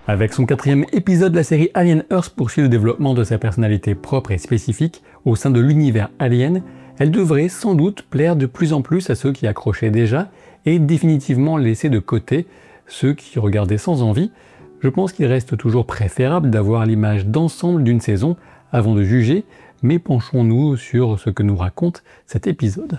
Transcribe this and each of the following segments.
Avec son 4e épisode, la série Alien Earth poursuit le développement de sa personnalité propre et spécifique au sein de l'univers Alien. Elle devrait sans doute plaire de plus en plus à ceux qui accrochaient déjà et définitivement laisser de côté ceux qui regardaient sans envie. Je pense qu'il reste toujours préférable d'avoir l'image d'ensemble d'une saison avant de juger, mais penchons-nous sur ce que nous raconte cet épisode.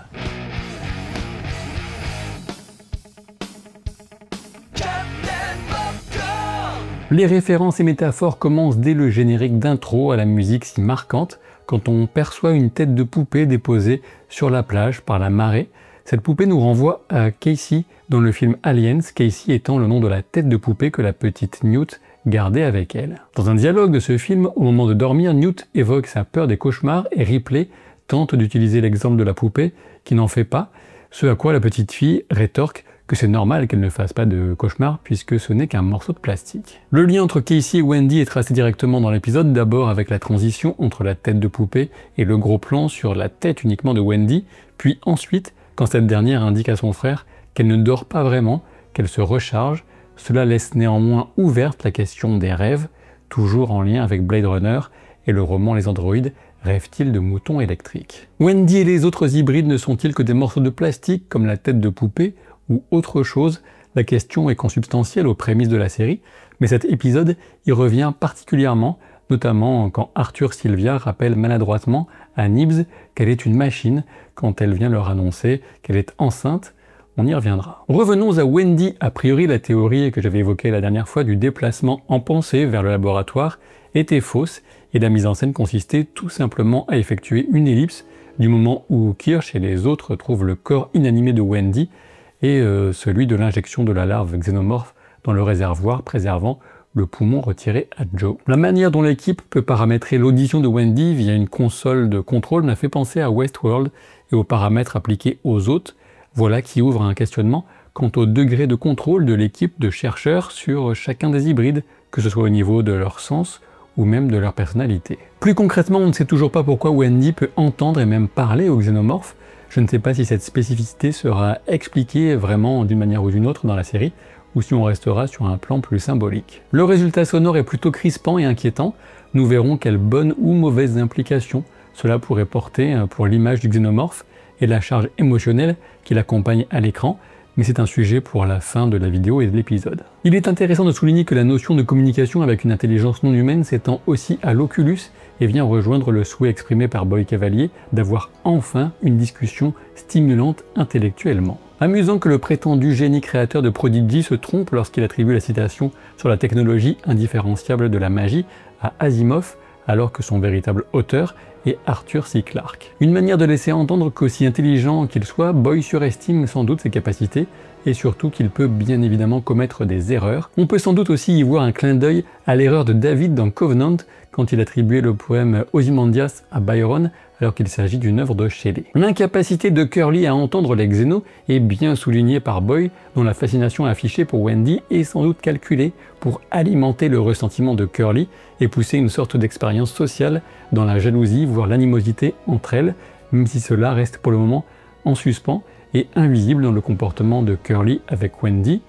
Les références et métaphores commencent dès le générique d'intro à la musique si marquante, quand on perçoit une tête de poupée déposée sur la plage par la marée. Cette poupée nous renvoie à Casey dans le film Aliens, Casey étant le nom de la tête de poupée que la petite Newt gardait avec elle. Dans un dialogue de ce film, au moment de dormir, Newt évoque sa peur des cauchemars et Ripley tente d'utiliser l'exemple de la poupée qui n'en fait pas, ce à quoi la petite fille rétorque que c'est normal qu'elle ne fasse pas de cauchemar puisque ce n'est qu'un morceau de plastique. Le lien entre Casey et Wendy est tracé directement dans l'épisode, d'abord avec la transition entre la tête de poupée et le gros plan sur la tête uniquement de Wendy, puis ensuite quand cette dernière indique à son frère qu'elle ne dort pas vraiment, qu'elle se recharge. Cela laisse néanmoins ouverte la question des rêves, toujours en lien avec Blade Runner et le roman Les Androïdes. Rêvent-ils de moutons électriques? Wendy et les autres hybrides ne sont-ils que des morceaux de plastique comme la tête de poupée ou autre chose? La question est consubstantielle aux prémices de la série, mais cet épisode y revient particulièrement, notamment quand Arthur Sylvia rappelle maladroitement à Nibs qu'elle est une machine quand elle vient leur annoncer qu'elle est enceinte. On y reviendra. Revenons à Wendy. A priori, la théorie que j'avais évoquée la dernière fois du déplacement en pensée vers le laboratoire était fausse et la mise en scène consistait tout simplement à effectuer une ellipse du moment où Kirsch et les autres trouvent le corps inanimé de Wendy et celui de l'injection de la larve xénomorphe dans le réservoir, préservant le poumon retiré à Joe. La manière dont l'équipe peut paramétrer l'audition de Wendy via une console de contrôle m'a fait penser à Westworld et aux paramètres appliqués aux hôtes. Voilà qui ouvre un questionnement quant au degré de contrôle de l'équipe de chercheurs sur chacun des hybrides, que ce soit au niveau de leur sens ou même de leur personnalité. Plus concrètement, on ne sait toujours pas pourquoi Wendy peut entendre et même parler aux xénomorphes. Je ne sais pas si cette spécificité sera expliquée vraiment d'une manière ou d'une autre dans la série, ou si on restera sur un plan plus symbolique. Le résultat sonore est plutôt crispant et inquiétant. Nous verrons quelles bonnes ou mauvaises implications cela pourrait porter pour l'image du xénomorphe et la charge émotionnelle qui l'accompagne à l'écran, mais c'est un sujet pour la fin de la vidéo et de l'épisode. Il est intéressant de souligner que la notion de communication avec une intelligence non humaine s'étend aussi à l'Oculus et vient rejoindre le souhait exprimé par Boy Cavalier d'avoir enfin une discussion stimulante intellectuellement. Amusant que le prétendu génie créateur de Prodigy se trompe lorsqu'il attribue la citation sur la technologie indifférenciable de la magie à Asimov, alors que son véritable auteur est Arthur C. Clarke. Une manière de laisser entendre qu'aussi intelligent qu'il soit, Boy surestime sans doute ses capacités et surtout qu'il peut bien évidemment commettre des erreurs. On peut sans doute aussi y voir un clin d'œil à l'erreur de David dans Covenant quand il attribuait le poème Ozymandias à Byron alors qu'il s'agit d'une œuvre de Shelley. L'incapacité de Curly à entendre les xénos est bien soulignée par Boy, dont la fascination affichée pour Wendy est sans doute calculée pour alimenter le ressentiment de Curly et pousser une sorte d'expérience sociale dans la jalousie, voire l'animosité entre elles, même si cela reste pour le moment en suspens et invisible dans le comportement de Curly avec Wendy,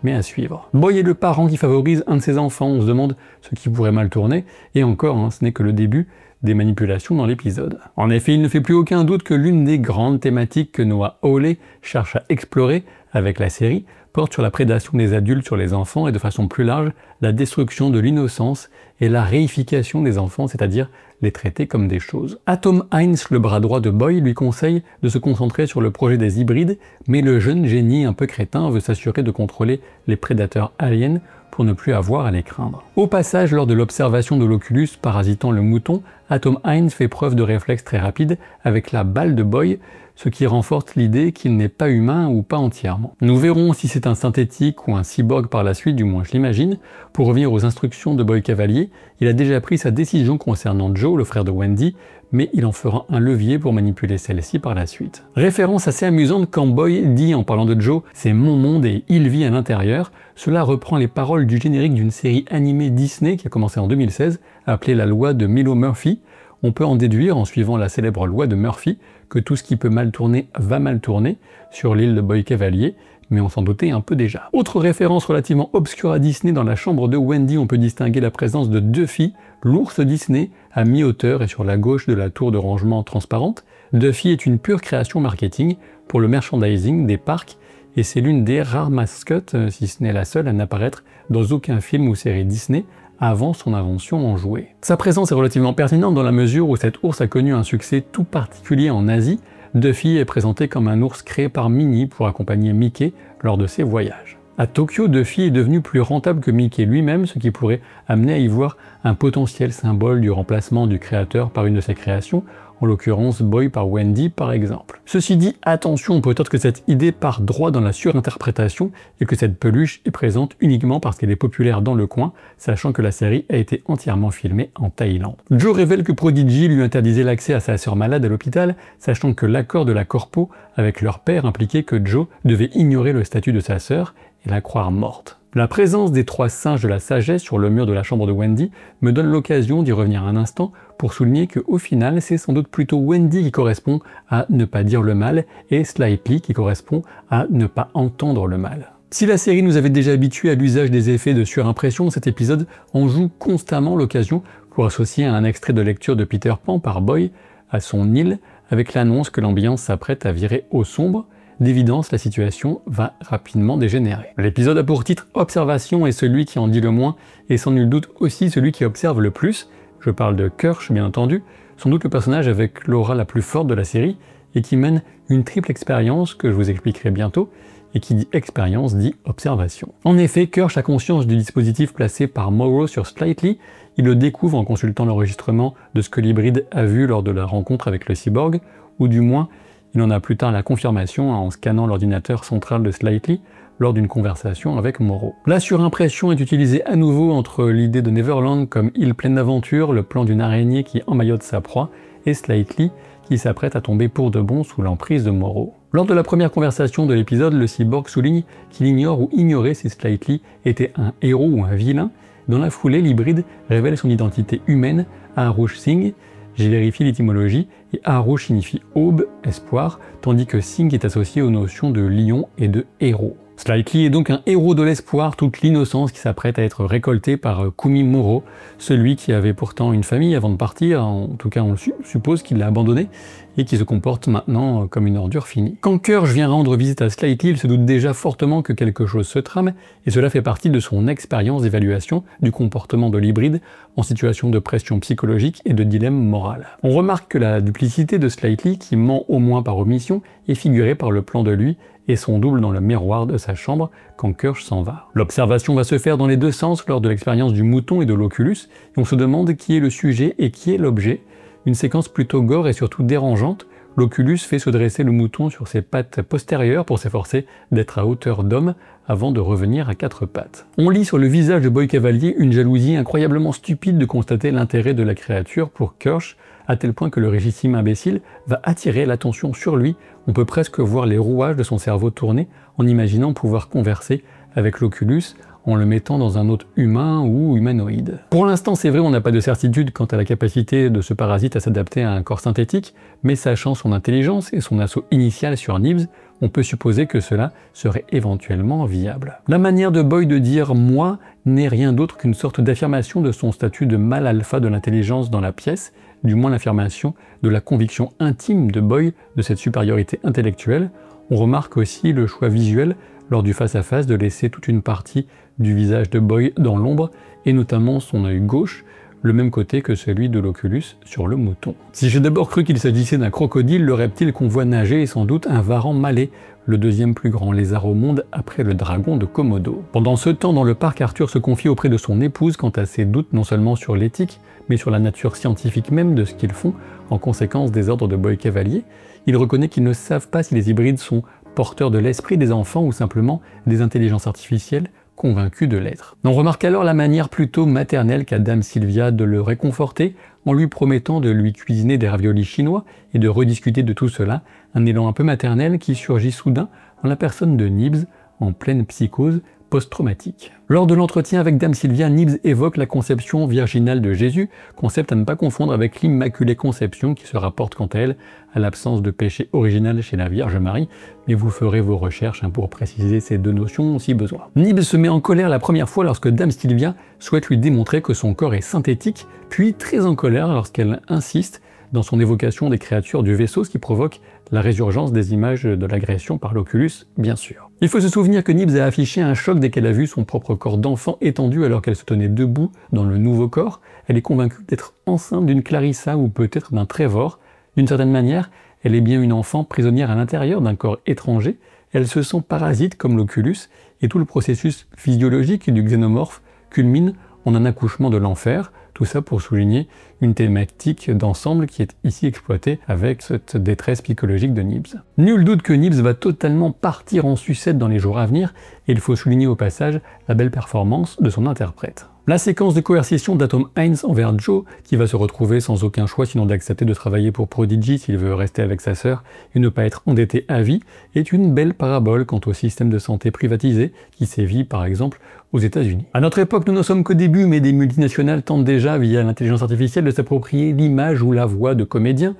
mais à suivre. Boy est le parent qui favorise un de ses enfants, on se demande ce qui pourrait mal tourner, et encore, ce n'est que le début des manipulations dans l'épisode. En effet, il ne fait plus aucun doute que l'une des grandes thématiques que Noah Hawley cherche à explorer avec la série porte sur la prédation des adultes sur les enfants et de façon plus large, la destruction de l'innocence et la réification des enfants, c'est-à-dire les traiter comme des choses. Atom Hines, le bras droit de Boy, lui conseille de se concentrer sur le projet des hybrides, mais le jeune génie un peu crétin veut s'assurer de contrôler les prédateurs aliens pour ne plus avoir à les craindre. Au passage, lors de l'observation de l'Oculus parasitant le mouton, Atom Hines fait preuve de réflexe très rapide avec la balle de Boy, ce qui renforce l'idée qu'il n'est pas humain ou pas entièrement. Nous verrons si c'est un synthétique ou un cyborg par la suite, du moins je l'imagine. Pour revenir aux instructions de Boy Cavalier, il a déjà pris sa décision concernant Joe, le frère de Wendy, mais il en fera un levier pour manipuler celle-ci par la suite. Référence assez amusante quand Boy dit en parlant de Joe « c'est mon monde et il vit à l'intérieur », cela reprend les paroles du générique d'une série animée Disney qui a commencé en 2016, appelée la loi de Milo Murphy. On peut en déduire, en suivant la célèbre loi de Murphy, que tout ce qui peut mal tourner va mal tourner sur l'île de Boy Cavalier, mais on s'en doutait un peu déjà. Autre référence relativement obscure à Disney, dans la chambre de Wendy, on peut distinguer la présence de Duffy, l'ours Disney, à mi-hauteur et sur la gauche de la tour de rangement transparente. Duffy est une pure création marketing pour le merchandising des parcs, et c'est l'une des rares mascottes, si ce n'est la seule, à n'apparaître dans aucun film ou série Disney avant son invention en jouet. Sa présence est relativement pertinente dans la mesure où cet ours a connu un succès tout particulier en Asie. Duffy est présenté comme un ours créé par Minnie pour accompagner Mickey lors de ses voyages. À Tokyo, Duffy est devenu plus rentable que Mickey lui-même, ce qui pourrait amener à y voir un potentiel symbole du remplacement du créateur par une de ses créations, en l'occurrence Boy par Wendy par exemple. Ceci dit, attention, peut-être que cette idée part droit dans la surinterprétation et que cette peluche est présente uniquement parce qu'elle est populaire dans le coin, sachant que la série a été entièrement filmée en Thaïlande. Joe révèle que Prodigy lui interdisait l'accès à sa sœur malade à l'hôpital, sachant que l'accord de la corpo avec leur père impliquait que Joe devait ignorer le statut de sa sœur et la croire morte. La présence des 3 singes de la sagesse sur le mur de la chambre de Wendy me donne l'occasion d'y revenir un instant pour souligner qu'au final, c'est sans doute plutôt Wendy qui correspond à ne pas dire le mal et Slightly qui correspond à ne pas entendre le mal. Si la série nous avait déjà habitués à l'usage des effets de surimpression, cet épisode en joue constamment l'occasion pour associer un extrait de lecture de Peter Pan par Boy à son île avec l'annonce que l'ambiance s'apprête à virer au sombre. D'évidence, la situation va rapidement dégénérer. L'épisode a pour titre Observation et celui qui en dit le moins est sans nul doute aussi celui qui observe le plus. Je parle de Kirsch bien entendu, sans doute le personnage avec l'aura la plus forte de la série et qui mène une triple expérience que je vous expliquerai bientôt, et qui dit expérience dit observation. En effet, Kirsch a conscience du dispositif placé par Morrow sur Slightly, il le découvre en consultant l'enregistrement de ce que l'hybride a vu lors de la rencontre avec le cyborg, ou du moins il en a plus tard la confirmation en scannant l'ordinateur central de Slightly lors d'une conversation avec Morrow. La surimpression est utilisée à nouveau entre l'idée de Neverland comme île pleine d'aventures, le plan d'une araignée qui emmaillote sa proie, et Slightly qui s'apprête à tomber pour de bon sous l'emprise de Morrow. Lors de la première conversation de l'épisode, le cyborg souligne qu'il ignore ou ignorait si Slightly était un héros ou un vilain. Dans la foulée, l'hybride révèle son identité humaine à Arush Singh. J'ai vérifié l'étymologie, et Arush signifie aube, espoir, tandis que Singh est associé aux notions de lion et de héros. Slightly est donc un héros de l'espoir, toute l'innocence qui s'apprête à être récoltée par Kumi Morrow, celui qui avait pourtant une famille avant de partir, en tout cas on le suppose qu'il l'a abandonné, et qui se comporte maintenant comme une ordure finie. Quand Kirsch vient rendre visite à Slightly, il se doute déjà fortement que quelque chose se trame, et cela fait partie de son expérience d'évaluation du comportement de l'hybride en situation de pression psychologique et de dilemme moral. On remarque que la duplicité de Slightly, qui ment au moins par omission, est figurée par le plan de lui et son double dans le miroir de sa chambre quand Kirsch s'en va. L'observation va se faire dans les deux sens lors de l'expérience du mouton et de l'Oculus, et on se demande qui est le sujet et qui est l'objet. Une séquence plutôt gore et surtout dérangeante, l'Oculus fait se dresser le mouton sur ses pattes postérieures pour s'efforcer d'être à hauteur d'homme avant de revenir à 4 pattes. On lit sur le visage de Boy Cavalier une jalousie incroyablement stupide de constater l'intérêt de la créature pour Kirsch, à tel point que le régissime imbécile va attirer l'attention sur lui. On peut presque voir les rouages de son cerveau tourner en imaginant pouvoir converser avec l'Oculus en le mettant dans un autre humain ou humanoïde. Pour l'instant, c'est vrai, on n'a pas de certitude quant à la capacité de ce parasite à s'adapter à un corps synthétique, mais sachant son intelligence et son assaut initial sur Nibs, on peut supposer que cela serait éventuellement viable. La manière de Boy de dire « moi » n'est rien d'autre qu'une sorte d'affirmation de son statut de mâle alpha de l'intelligence dans la pièce, du moins l'affirmation de la conviction intime de Boy de cette supériorité intellectuelle. On remarque aussi le choix visuel lors du face-à-face de laisser toute une partie du visage de Boy dans l'ombre, et notamment son œil gauche, le même côté que celui de l'Oculus sur le mouton. Si j'ai d'abord cru qu'il s'agissait d'un crocodile, le reptile qu'on voit nager est sans doute un varan malais, le deuxième plus grand lézard au monde après le dragon de Komodo. Pendant ce temps, dans le parc, Arthur se confie auprès de son épouse quant à ses doutes non seulement sur l'éthique, mais sur la nature scientifique même de ce qu'ils font en conséquence des ordres de Boy Cavalier. Il reconnaît qu'ils ne savent pas si les hybrides sont porteurs de l'esprit des enfants ou simplement des intelligences artificielles convaincus de l'être. On remarque alors la manière plutôt maternelle qu'a Dame Sylvia de le réconforter en lui promettant de lui cuisiner des raviolis chinois et de rediscuter de tout cela, un élan un peu maternel qui surgit soudain en la personne de Nibs, en pleine psychose, post-traumatique. Lors de l'entretien avec Dame Sylvia, Nibs évoque la conception virginale de Jésus, concept à ne pas confondre avec l'Immaculée Conception qui se rapporte quant à elle à l'absence de péché original chez la Vierge Marie, mais vous ferez vos recherches pour préciser ces deux notions si besoin. Nibs se met en colère la première fois lorsque Dame Sylvia souhaite lui démontrer que son corps est synthétique, puis très en colère lorsqu'elle insiste dans son évocation des créatures du vaisseau, ce qui provoque la résurgence des images de l'agression par l'Oculus, bien sûr. Il faut se souvenir que Nibs a affiché un choc dès qu'elle a vu son propre corps d'enfant étendu alors qu'elle se tenait debout dans le nouveau corps. Elle est convaincue d'être enceinte d'une Clarissa ou peut-être d'un Trevor. D'une certaine manière, elle est bien une enfant prisonnière à l'intérieur d'un corps étranger. Elle se sent parasite comme l'Oculus et tout le processus physiologique du xénomorphe culmine en un accouchement de l'enfer. Tout ça pour souligner une thématique d'ensemble qui est ici exploitée avec cette détresse psychologique de Nibs. Nul doute que Nibs va totalement partir en sucette dans les jours à venir, et il faut souligner au passage la belle performance de son interprète. La séquence de coercition d'Atom Hines envers Joe, qui va se retrouver sans aucun choix sinon d'accepter de travailler pour Prodigy s'il veut rester avec sa sœur et ne pas être endetté à vie, est une belle parabole quant au système de santé privatisé qui sévit par exemple aux États-Unis. À notre époque, nous n'en sommes qu'au début, mais des multinationales tentent déjà, via l'intelligence artificielle, de s'approprier l'image ou la voix de comédiens,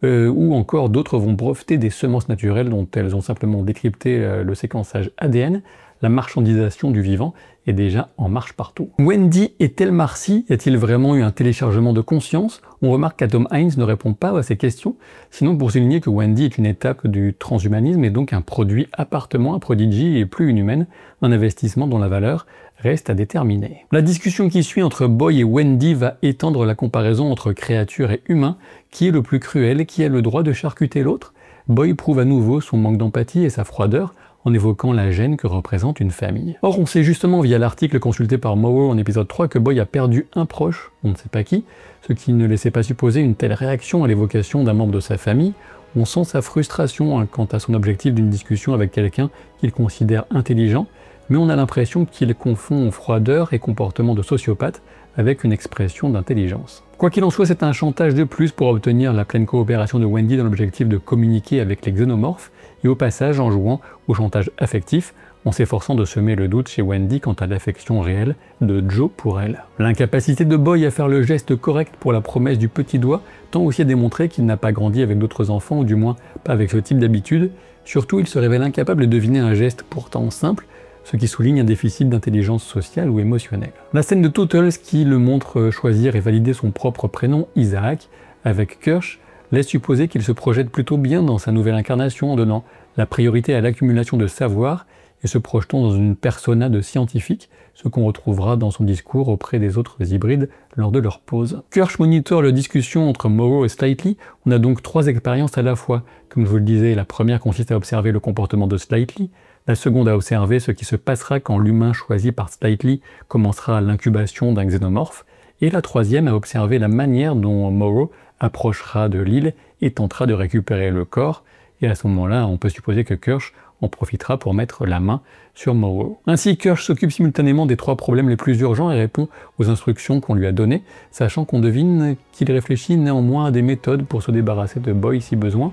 ou encore d'autres vont breveter des semences naturelles dont elles ont simplement décrypté le séquençage ADN. La marchandisation du vivant est déjà en marche partout. Wendy est-elle Marcy? Y a-t-il vraiment eu un téléchargement de conscience? On remarque qu'Atom Hines ne répond pas à ces questions, sinon pour souligner que Wendy est une étape du transhumanisme et donc un produit appartenant à Prodigy et plus une humaine, un investissement dont la valeur reste à déterminer. La discussion qui suit entre Boy et Wendy va étendre la comparaison entre créatures et humains. Qui est le plus cruel? Qui a le droit de charcuter l'autre? Boy prouve à nouveau son manque d'empathie et sa froideur, en évoquant la gêne que représente une famille. Or, on sait justement via l'article consulté par Morrow en épisode 3 que Boy a perdu un proche, on ne sait pas qui, ce qui ne laissait pas supposer une telle réaction à l'évocation d'un membre de sa famille. On sent sa frustration quant à son objectif d'une discussion avec quelqu'un qu'il considère intelligent, mais on a l'impression qu'il confond froideur et comportement de sociopathe avec une expression d'intelligence. Quoi qu'il en soit, c'est un chantage de plus pour obtenir la pleine coopération de Wendy dans l'objectif de communiquer avec les xénomorphes, et au passage en jouant au chantage affectif, en s'efforçant de semer le doute chez Wendy quant à l'affection réelle de Joe pour elle. L'incapacité de Boy à faire le geste correct pour la promesse du petit doigt tend aussi à démontrer qu'il n'a pas grandi avec d'autres enfants, ou du moins pas avec ce type d'habitude. Surtout, il se révèle incapable de deviner un geste pourtant simple, ce qui souligne un déficit d'intelligence sociale ou émotionnelle. La scène de Tootles qui le montre choisir et valider son propre prénom, Isaac, avec Kirsch, laisse supposer qu'il se projette plutôt bien dans sa nouvelle incarnation en donnant la priorité à l'accumulation de savoir et se projetant dans une persona de scientifique, ce qu'on retrouvera dans son discours auprès des autres hybrides lors de leur pause. Kirsch monitore la discussion entre Morrow et Slightly. On a donc 3 expériences à la fois. Comme je vous le disais, la première consiste à observer le comportement de Slightly, la seconde à observer ce qui se passera quand l'humain choisi par Slightly commencera l'incubation d'un xénomorphe, et la troisième à observer la manière dont Morrow approchera de l'île et tentera de récupérer le corps, et à ce moment-là, on peut supposer que Kirsch en profitera pour mettre la main sur Morrow. Ainsi, Kirsch s'occupe simultanément des 3 problèmes les plus urgents et répond aux instructions qu'on lui a données, sachant qu'on devine qu'il réfléchit néanmoins à des méthodes pour se débarrasser de Boy si besoin.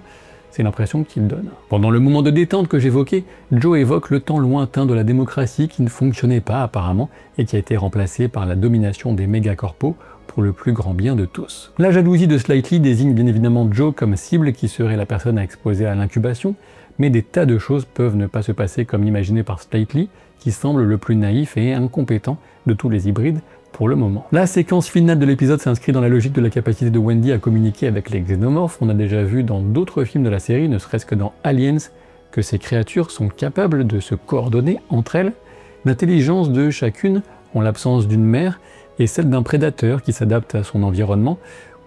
C'est l'impression qu'il donne. Pendant le moment de détente que j'évoquais, Joe évoque le temps lointain de la démocratie qui ne fonctionnait pas apparemment et qui a été remplacé par la domination des mégacorpos pour le plus grand bien de tous. La jalousie de Slightly désigne bien évidemment Joe comme cible qui serait la personne à exposer à l'incubation, mais des tas de choses peuvent ne pas se passer comme imaginé par Slightly, qui semble le plus naïf et incompétent de tous les hybrides pour le moment. La séquence finale de l'épisode s'inscrit dans la logique de la capacité de Wendy à communiquer avec les xénomorphes. On a déjà vu dans d'autres films de la série, ne serait-ce que dans Aliens, que ces créatures sont capables de se coordonner entre elles. L'intelligence de chacune, en l'absence d'une mère, est celle d'un prédateur qui s'adapte à son environnement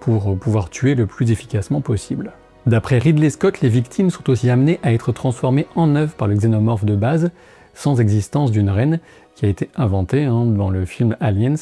pour pouvoir tuer le plus efficacement possible. D'après Ridley Scott, les victimes sont aussi amenées à être transformées en œufs par le xénomorphe de base, sans existence d'une reine qui a été inventée dans le film Aliens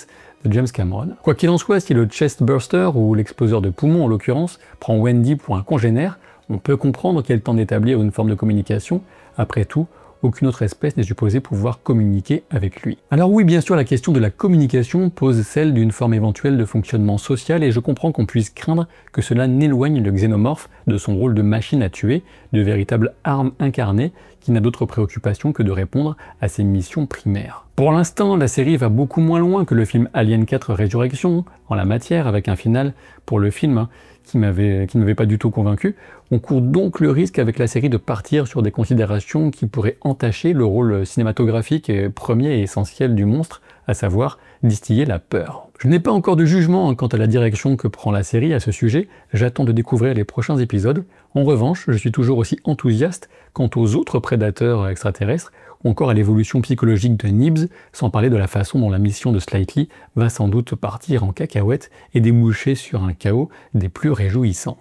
de James Cameron. Quoi qu'il en soit, si le chestburster, ou l'exploseur de poumons en l'occurrence, prend Wendy pour un congénère, on peut comprendre qu'elle tente d'établir une forme de communication. Après tout, aucune autre espèce n'est supposée pouvoir communiquer avec lui. Alors oui, bien sûr, la question de la communication pose celle d'une forme éventuelle de fonctionnement social, et je comprends qu'on puisse craindre que cela n'éloigne le xénomorphe de son rôle de machine à tuer, de véritable arme incarnée, qui n'a d'autre préoccupation que de répondre à ses missions primaires. Pour l'instant, la série va beaucoup moins loin que le film Alien 4 Résurrection en la matière, avec un final pour le film qui ne m'avait pas du tout convaincu. On court donc le risque avec la série de partir sur des considérations qui pourraient entacher le rôle cinématographique premier et essentiel du monstre, à savoir distiller la peur. Je n'ai pas encore de jugement quant à la direction que prend la série à ce sujet, j'attends de découvrir les prochains épisodes. En revanche, je suis toujours aussi enthousiaste quant aux autres prédateurs extraterrestres, ou encore à l'évolution psychologique de Nibs, sans parler de la façon dont la mission de Slightly va sans doute partir en cacahuète et déboucher sur un chaos des plus réjouissants.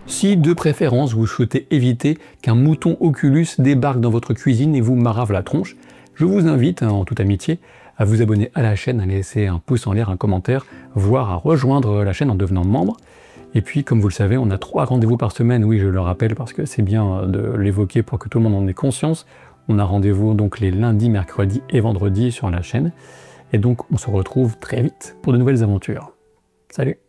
Si de préférence vous souhaitez éviter qu'un mouton Oculus débarque dans votre cuisine et vous marave la tronche, je vous invite, en toute amitié, à vous abonner à la chaîne, à laisser un pouce en l'air, un commentaire, voire à rejoindre la chaîne en devenant membre. Et puis, comme vous le savez, on a 3 rendez-vous par semaine, oui, je le rappelle, parce que c'est bien de l'évoquer pour que tout le monde en ait conscience. On a rendez-vous donc les lundis, mercredis et vendredis sur la chaîne. Et donc, on se retrouve très vite pour de nouvelles aventures. Salut!